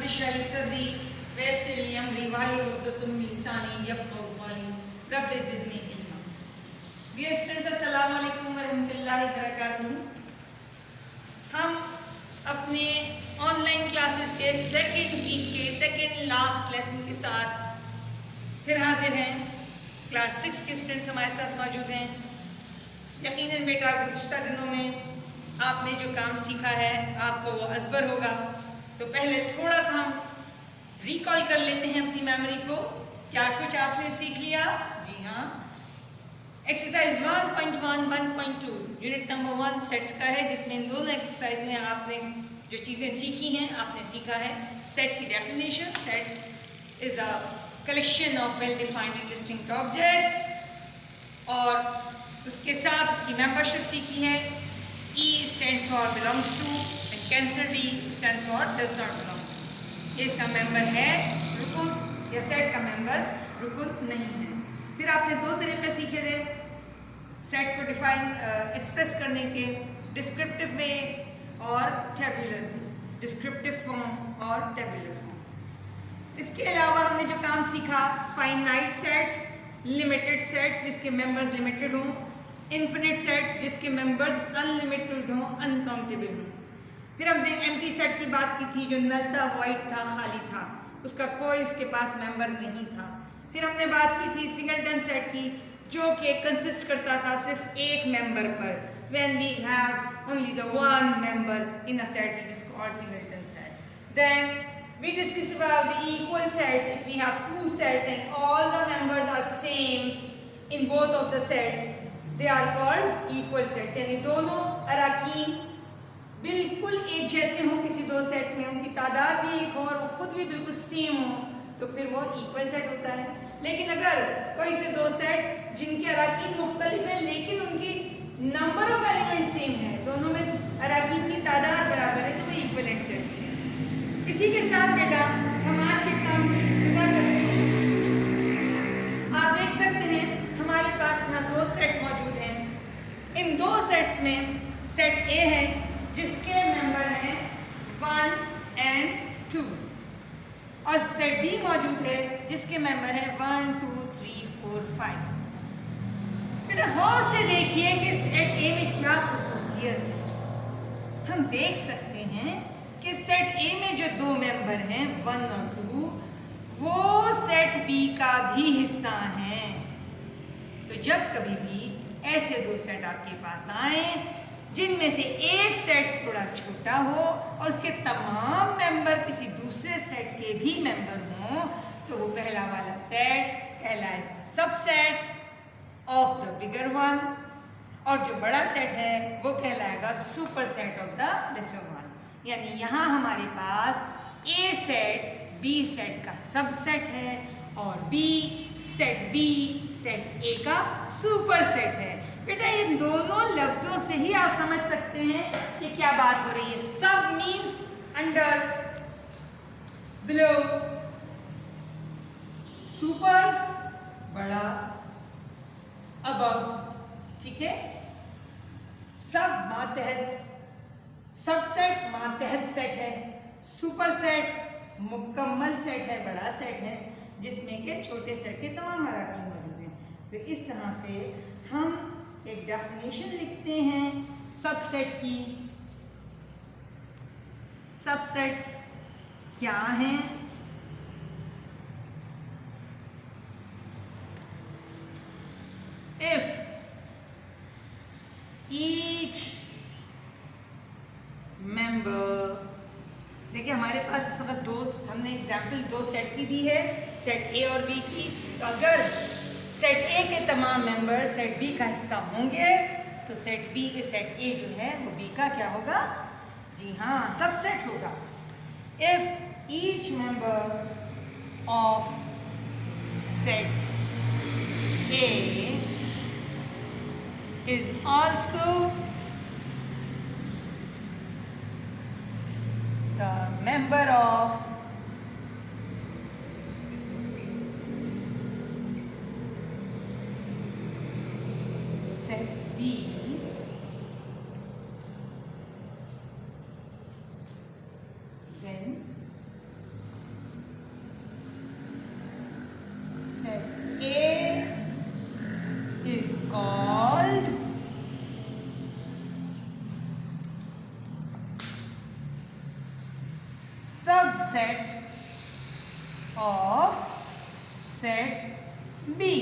Rabbi इश्रह ली सदरी वयस्सिर ली अमरी वाहलुल उक़दतम मिन लिसानी यफ़क़हू क़ौली rabbi ज़िदनी इल्मा। Dear students, अस्सलामु अलैकुम व रहमतुल्लाहि व बरकातुहू। हम अपने ऑनलाइन क्लासेस के सेकंड वीक के सेकंड लास्ट लेसन के साथ फिर हाजिर हैं। क्लास 6 के स्टूडेंट्स हमारे साथ मौजूद हैं। यकीनन बेटा गुज़िश्ता दिनों में आपने जो काम सीखा है आपको वो अज़बर होगा, तो पहले थोड़ा सा हम रिकॉल कर लेते हैं अपनी मेमोरी को। क्या कुछ आपने सीख लिया? जी हाँ। एक्सरसाइज 1.1 1.2 यूनिट नंबर 1 सेट्स का है, जिसमें इन दोनों एक्सरसाइज में आपने जो चीज़ें सीखी हैं आपने सीखा है सेट की definition. Set is a collection of well defined and distinct objects, और उसके साथ उसकी मेंबरशिप सीखी है। E stands for belongs to and cancel D stands for does not belong। ये इसका मेंबर है रुकुन, या सेट का मेंबर रुकुन नहीं है। फिर आपने दो तरीके सीखे थे सेट को डिफाइन एक्सप्रेस करने के, डिस्क्रिप्टिव वे और टेबुलर वे, डिस्क्रिप्टिव फॉर्म और टेबुलर फॉर्म। इसके अलावा हमने जो काम सीखा फाइनाइट सेट, लिमिटेड सेट जिसके मेंबर्स लिमिटेड हों, इन्फिनिट सेट जिसके मेंबर्स अनलिमिटेड हों, अनकाउंटेबल हों। फिर हमने एम्प्टी सेट की बात की थी जो नल था, वॉइड था, खाली था, उसका कोई उसके पास मेंबर नहीं था। फिर हमने बात की थी सिंगलटन सेट की जो कि कंसिस्ट करता था सिर्फ एक मेंबर पर। When we have only the one member in a set it is called singleton set. Then we discussed about the equal sets. If we have two sets and all the members are same in both of the sets, they are called equal sets। यानी दोनों अराकीन बिल्कुल एक जैसे हों किसी दो set में, उनकी तादाद भी एक हो और वो खुद भी बिल्कुल सेम हो, तो फिर वो इक्वल सेट होता है। लेकिन अगर कोई से दो सेट्स जिनके अराकीन मुख्तलिफ है लेकिन उनकी नंबर ऑफ एलिमेंट सेम है, दोनों में अराकीन की तादाद बराबर है, तो वो इक्वलेंट सेट्स हैं। इसी के साथ बेटा हम आज के काम को इब्तिदा करते हैं। आप देख सकते हैं हमारे पास यहाँ दो सेट मौजूद हैं। इन दो सेट्स में सेट ए है जिसके मेंबर हैं 1 and 2, और सेट बी मौजूद है जिसके मेंबर हैं 1 2 3 4 5। बेटा गौर से देखिए कि सेट ए में क्या खुसूसियत है। हम देख सकते हैं कि सेट ए में जो दो मेंबर हैं 1 और 2 वो सेट बी का भी हिस्सा हैं। तो जब कभी भी ऐसे दो सेट आपके पास आए जिनमें से एक सेट थोड़ा छोटा हो और उसके तमाम मेंबर किसी दूसरे सेट के भी मेंबर हों, तो वो पहला वाला सेट कहलाएगा subset of the bigger one, और जो बड़ा सेट है वो कहलाएगा super set of the lesser one. यानी यहाँ हमारे पास ए सेट बी सेट का सबसेट है और बी सेट ए का सुपर सेट है। बेटा इन दोनों लफ्जों से ही आप समझ सकते हैं कि क्या बात हो रही है। सब मीन्स अंडर, बिलो, सुपर बड़ा, अबव, ठीक है। सब मातहत, सबसेट मातहत सेट है, सुपर सेट मुकम्मल सेट है, बड़ा सेट है जिसमें के छोटे सेट के तमाम अराकीन मौजूद हैं। तो इस तरह से हम एक डेफिनेशन लिखते हैं सबसेट की। सबसेट्स क्या हैं? If each member, देखिए हमारे पास इस वक्त हमने एग्जाम्पल दो सेट की दी है, सेट ए और बी की। तो अगर सेट ए के तमाम मेंबर सेट बी का हिस्सा होंगे तो सेट ए जो है वो बी का क्या होगा? जी हाँ, सबसेट होगा। If each member of set A is also the member of set B, then subset of set B.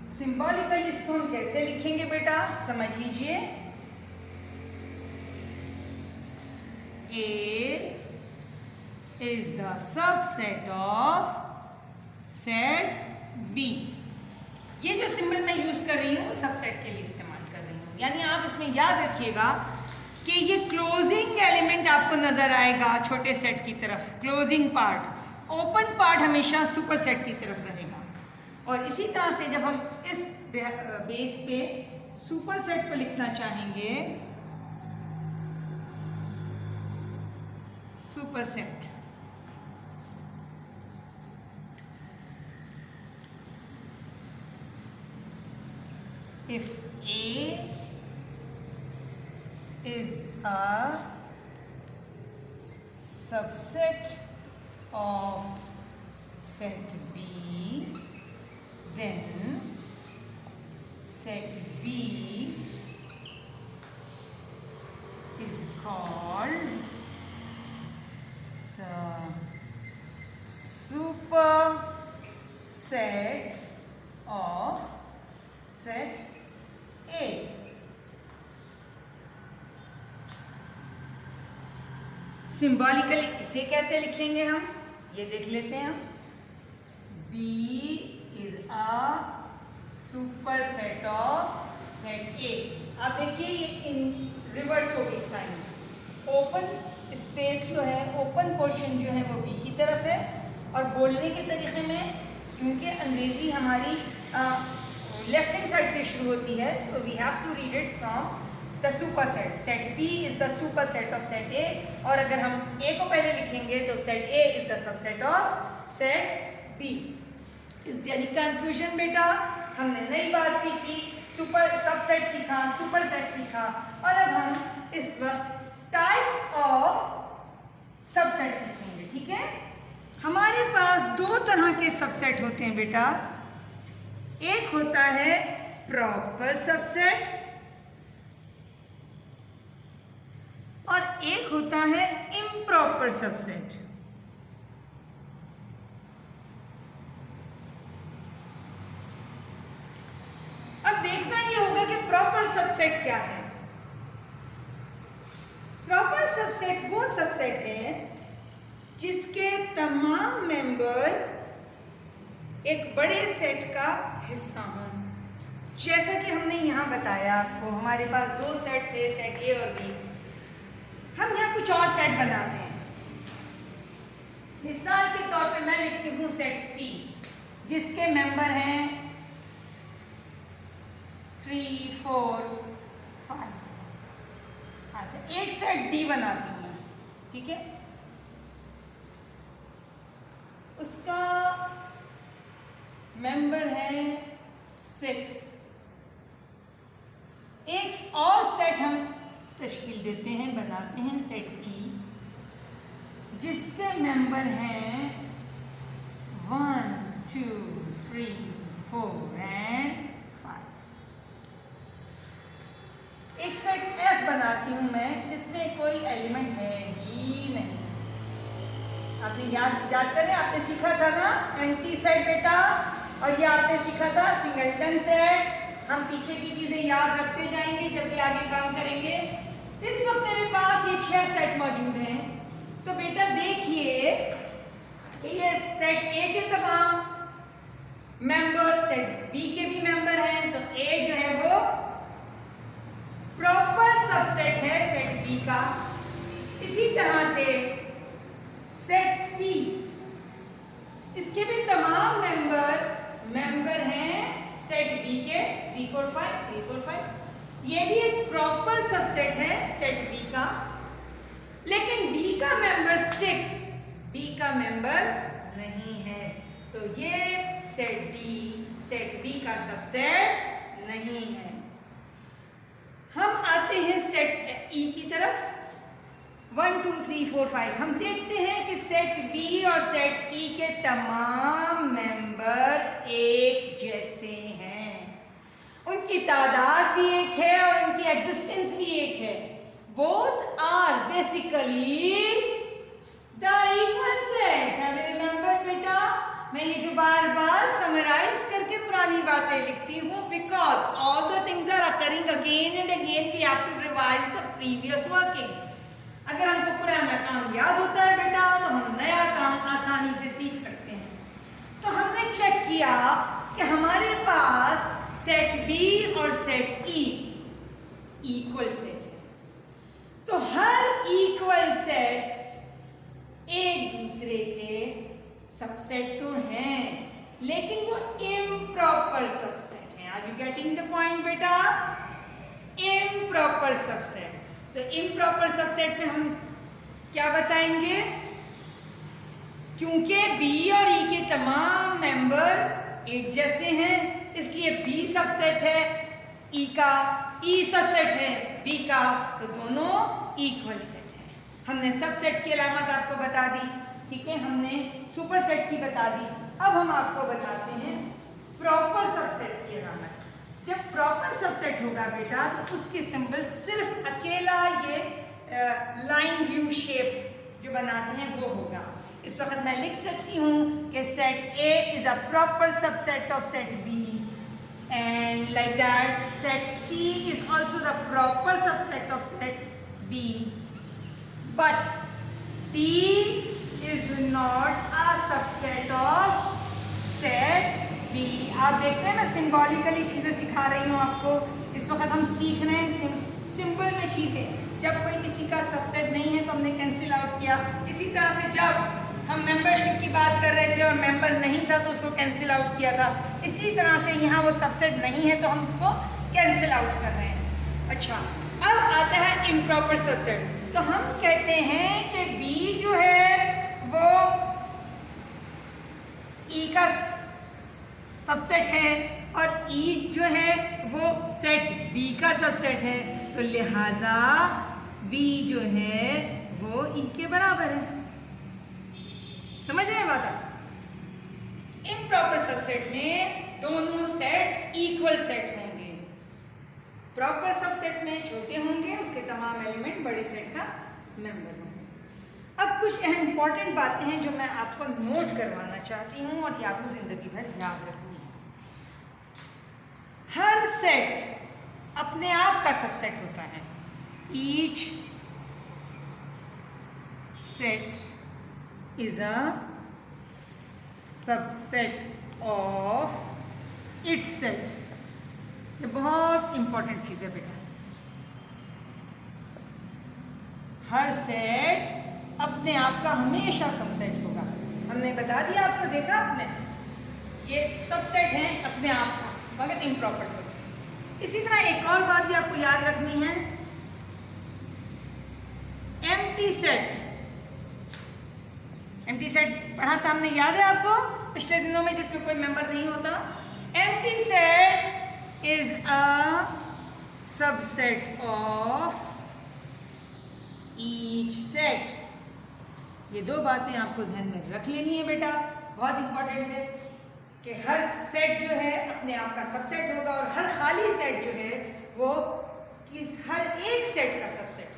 Symbolically इसको हम कैसे लिखेंगे बेटा, समझ लीजिए। A is the subset of set B। ये जो सिंबल मैं यूज कर रही हूँ सबसेट के लिए इस्तेमाल कर रही हूँ। यानी आप इसमें याद रखिएगा कि ये क्लोजिंग एलिमेंट आपको नजर आएगा छोटे सेट की तरफ, क्लोजिंग पार्ट, ओपन पार्ट हमेशा सुपर सेट की तरफ रहेगा। और इसी तरह से जब हम इस बेस पे सुपर सेट को लिखना चाहेंगे, super set, if A is a subset of set B, then set B is called the superset of set A। Symbolically इसे कैसे लिखेंगे हम, ये देख लेते हैं। B is a superset of set A। आप देखिए ये इन रिवर्स हो गई साइन। ओपन स्पेस जो है, ओपन पोर्शन जो है वो B की तरफ है, और बोलने के तरीके में क्योंकि अंग्रेजी हमारी लेफ्ट हैंड साइड से शुरू होती है, तो we have to read it from the super set. Set B is the super set of set A, और अगर हम A को पहले लिखेंगे तो set A is the subset of set B। इस यानी कंफ्यूजन बेटा, हमने नई बात सीखी, सुपर सबसेट सीखा, सुपर सेट सीखा, और अब हम इस वक्त टाइप्स ऑफ सबसेट सीखेंगे। ठीक है, हमारे पास दो तरह के सबसेट होते हैं बेटा। एक होता है प्रॉपर सबसेट और एक होता है इम्प्रॉपर सबसेट। अब देखना ये होगा कि प्रॉपर सबसेट क्या है। प्रॉपर सबसेट वो सबसेट है जिसके तमाम मेंबर एक बड़े सेट का हिस्सा हों। जैसा कि हमने यहाँ बताया आपको, हमारे पास दो सेट थे, सेट ए और बी। हम यहाँ कुछ और सेट बनाते हैं। मिसाल के तौर पे मैं लिखती हूँ सेट सी, जिसके मेंबर हैं 3, 4, 5। अच्छा, एक सेट डी बनाती हूँ मैं, ठीक है। उसका मेंबर है 6। एक और सेट हम तश्कील देते हैं, बनाते हैं सेट ई, जिसके मेंबर हैं 1, 2, 3, 4 एंड 5। एक सेट एफ बनाती हूं मैं, जिसमें कोई एलिमेंट है ही नहीं। आपने याद करें, आपने सीखा था ना एम्प्टी सेट बेटा, और ये आपने सीखा था सिंगलटन सेट। हम पीछे की चीजें याद रखते जाएंगे जब भी आगे काम करेंगे। इस वक्त मेरे पास ये 6 सेट मौजूद हैं। तो बेटा देखिए कि ये सेट ए के तमाम मेंबर सेट बी के भी मेंबर हैं, तो ए जो है वो प्रॉपर सबसेट है सेट बी का। इसी तरह से सेट सी, इसके भी तमाम मेंबर हैं सेट बी के 3, 4, 5। ये भी एक प्रॉपर सबसेट है सेट बी का। लेकिन बी का मेंबर 6 बी का मेंबर नहीं है, तो ये सेट डी सेट बी का सबसेट नहीं है। हम आते हैं सेट ई की तरफ। 1, 2, 3, 4, 5। हम देखते हैं कि सेट बी और सेट ई के तमाम मेंबर एक जैसे हैं। उनकी उनकी तादाद भी एक है और उनकी एग्जिस्टेंस भी एक है। Both are basically the equal sets. Have you remembered बेटा? मैं ये जो बार बार समराइज करके पुरानी बातें लिखती हूँ, because all the things are occurring again and again, we have to revise the previous working. अगर हमको पुराना काम याद होता है बेटा तो हम नया काम आसानी से सीख सकते हैं। तो हमने चेक किया कि हमारे पास सेट बी और सेट ई इक्वल सेट है। तो हर इक्वल सेट एक दूसरे के सबसेट तो हैं, लेकिन वो इम्प्रॉपर सबसेट हैं। Are you getting the point बेटा? Improper subset. तो इम्प्रॉपर सबसेट में हम क्या बताएंगे? क्योंकि बी और ई के तमाम मेंबर एक जैसे हैं, इसलिए बी सबसेट है ई का, ई सबसेट है बी का, तो दोनों इक्वल सेट है। हमने सबसेट की अलामत आपको बता दी, ठीक है, हमने सुपरसेट की बता दी। अब हम आपको बताते हैं प्रॉपर सबसेट की अलामत। जब प्रॉपर सबसेट होगा बेटा तो उसके सिंबल सिर्फ अकेला ये लाइन यू शेप जो बनाते हैं वो होगा। इस वक्त मैं लिख सकती हूँ कि set A is a proper subset of set B, and like that set C is also the proper subset of set B, but D is not a subset of set B. आप देखते हैं मैं symbolically चीज़ें सिखा रही हूँ आपको। इस वक्त हम सीख रहे हैं सिंपल में चीज़ें। जब कोई किसी का सबसेट नहीं है तो हमने कैंसिल आउट किया। इसी तरह से जब हम मेंबरशिप की बात कर रहे थे और मेंबर नहीं था तो उसको कैंसिल आउट किया था। इसी तरह से यहाँ वो सबसेट नहीं है तो हम उसको कैंसिल आउट कर रहे हैं। अच्छा, अब आता है इम्प्रॉपर सबसेट। तो हम कहते हैं कि बी जो है वो ई का सबसेट है और ई जो है वो सेट बी का सबसेट है, तो लिहाजा बी जो है वो ई के बराबर है। समझ रहे हैं बात? इम्प्रॉपर सबसेट में दोनों सेट इक्वल सेट होंगे। प्रॉपर सबसेट में छोटे होंगे, उसके तमाम एलिमेंट बड़े सेट का मेंबर होंगे। अब कुछ इंपॉर्टेंट बातें हैं जो मैं आपको नोट करवाना चाहती हूँ और ये आपको जिंदगी भर याद रखनी है। हर सेट अपने आप का सबसेट होता है। Each set is a subset of itself। ये बहुत इंपॉर्टेंट चीज़ है बेटा। हर सेट अपने आप का हमेशा सबसेट होगा। हमने बता दिया आपको, देखा आपने, ये सबसेट है अपने आप का, मगर इम्प्रॉपर सबसेट। इसी तरह एक और बात भी आपको याद रखनी है, एम्प्टी सेट। एम्प्टी सेट पढ़ा था हमने, याद है आपको पिछले दिनों में, जिसमें कोई मेंबर नहीं होता। Empty set is a subset of each set. ये दो बातें आपको ध्यान में रख लेनी है बेटा, बहुत इंपॉर्टेंट है कि हर सेट जो है अपने आप का सबसेट होगा और हर खाली सेट जो है वो हर एक सेट का सबसेट है।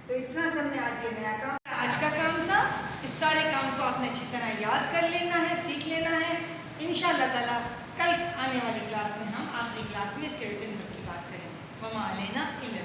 तो इस तरह से हमने आज ये नया काम, आज का काम था। इस सारे काम को आपने अच्छी तरह याद कर लेना है, सीख लेना है। इंशाअल्लाह ताला कल आने वाली क्लास में हम आखिरी क्लास में इसके रिटन की बात करेंगे। वमा अलैना इल्ला